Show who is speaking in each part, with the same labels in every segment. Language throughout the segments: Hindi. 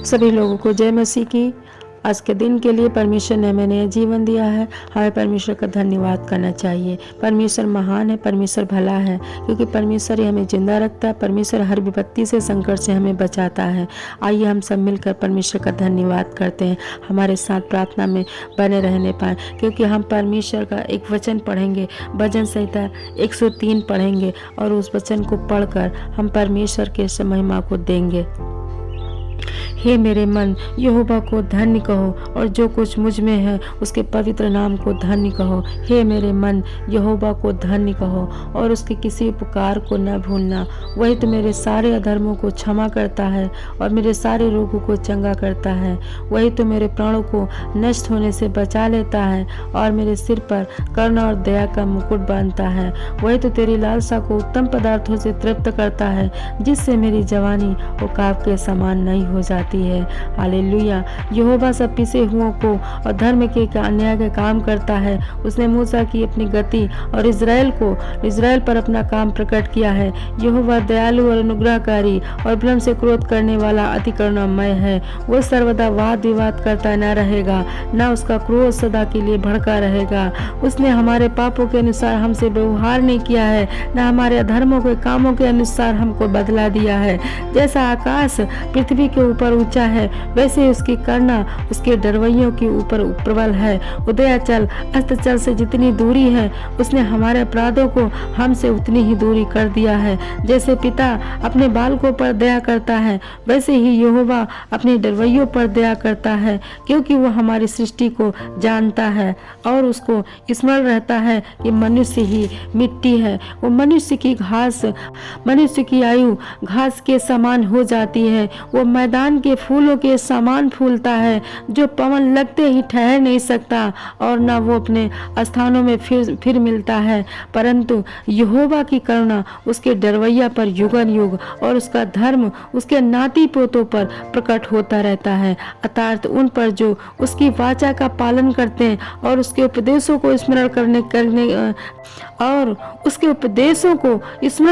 Speaker 1: सभी लोगों को जय मसीह की। आज के दिन के लिए परमेश्वर ने हमें नया जीवन दिया है। हमें परमेश्वर का धन्यवाद करना चाहिए। परमेश्वर महान है, परमेश्वर भला है, क्योंकि परमेश्वर ही हमें जिंदा रखता है। परमेश्वर हर विपत्ति से, संकट से हमें बचाता है। आइए हम सब मिलकर परमेश्वर का धन्यवाद करते हैं। हमारे साथ प्रार्थना में बने रहने पाए, क्योंकि हम परमेश्वर का एक वचन पढ़ेंगे, भजन संहिता 103 पढ़ेंगे और उस वचन को पढ़कर हम परमेश्वर के महिमा को देंगे। हे मेरे मन, यहोवा को धन्य कहो और जो कुछ मुझ में है उसके पवित्र नाम को धन्य कहो। हे मेरे मन, यहोवा को धन्य कहो और उसके किसी उपकार को न भूलना। वही तो मेरे सारे अधर्मों को क्षमा करता है और मेरे सारे रोगों को चंगा करता है। वही तो मेरे प्राणों को नष्ट होने से बचा लेता है और मेरे सिर पर करुणा और दया का मुकुट बांधता है। वही तो तेरी लालसा को उत्तम पदार्थों से तृप्त करता है, जिससे मेरी जवानी उकाब के समान नहीं हो जाती है। हालेलुया। यहोवा सब पिसे हुओं को और धर्म के अन्याय का काम करता है। उसने मूसा की अपनी गति और इज़राइल पर अपना काम प्रकट किया है। यहोवा दयालु और अनुग्रहकारी और भ्रम से क्रोध करने वाला अति करुणामय है। वो सर्वदा वाद विवाद करता न रहेगा, न उसका क्रोध सदा के लिए भड़का रहेगा। उसने हमारे पापों के अनुसार हमसे व्यवहार नहीं किया है, न हमारे अधर्मों के कामों के अनुसार हमको बदला दिया है। जैसा आकाश पृथ्वी के ऊपर ऊंचा है, वैसे उसकी करुणा उसके डरवैयों के ऊपर प्रबल है। उदयाचल अस्ताचल से जितनी दूरी है, उसने हमारे अपराधों को हमसे उतनी ही दूरी कर दिया है। जैसे पिता अपने बालकों पर दया करता है, वैसे ही यहोवा अपने डरवैयों पर दया करता है, क्योंकि वो हमारी सृष्टि को जानता है और उसको स्मरण रहता है कि मनुष्य ही मिट्टी है। वो मनुष्य की आयु घास के समान हो जाती है। वो मैदान के फूलों के समान फूलता है, जो पवन लगते ही ठहर नहीं सकता और न वो अपने स्थानों में फिर मिलता है। परंतु यहोवा की करुणा उसके डरवैया पर युगन युग और उसका धर्म उसके नाती पोतों पर प्रकट होता रहता है, अर्थात उन पर जो उसकी वाचा का पालन करते हैं और उसके उपदेशों को स्मरण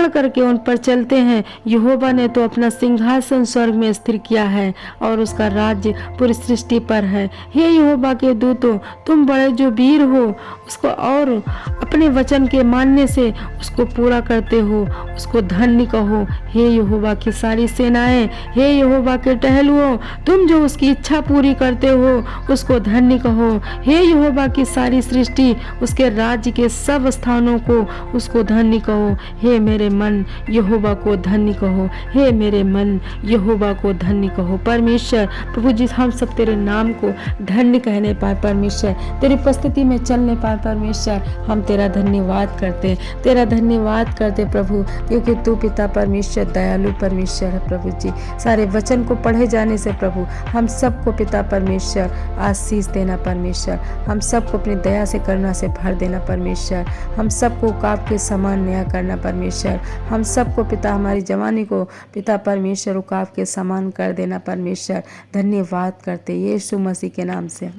Speaker 1: करके उन पर चलते हैं। यहोवा ने तो अपना सिंहासन स्वर्ग में स्थिर किया है और उसका राज्य पूरी सृष्टि पर है। हे यहोवा के दूतों, तुम बड़े जो वीर हो उसको और अपने वचन के मानने से उसको पूरा करते हो, उसको धन्य कहो। हे यहोवा की सारी सेनाएं, हे यहोवा के टहलुओं, तुम जो उसकी इच्छा पूरी करते हो उसको धन्य कहो। हे यहोवा की सारी सृष्टि, उसके राज्य के सब स्थानों को उसको धन्य कहो। हे मेरे मन, यहोवा को धन्य कहो। हे मेरे मन, यहोवा को धन्य कहो। परमेश्वर प्रभु जी, हम सब तेरे नाम को धन्य कहने पाए परमेश्वर, तेरी उपस्थिति में चलने पाए परमेश्वर, हम तेरा धन्यवाद करते प्रभु, क्योंकि तू पिता परमेश्वर दयालु परमेश्वर है। प्रभु जी, सारे वचन को पढ़े जाने से प्रभु हम सबको पिता परमेश्वर आशीष देना परमेश्वर, हम सबको अपनी दया से करुणा से भर देना परमेश्वर, हम सबको उकाब के समान न्याय करना परमेश्वर, हम सबको पिता हमारी जवानी को पिता परमेश्वर उकाब के समान कर देना परमेश्वर। धन्यवाद करते यीशु मसीह के नाम से।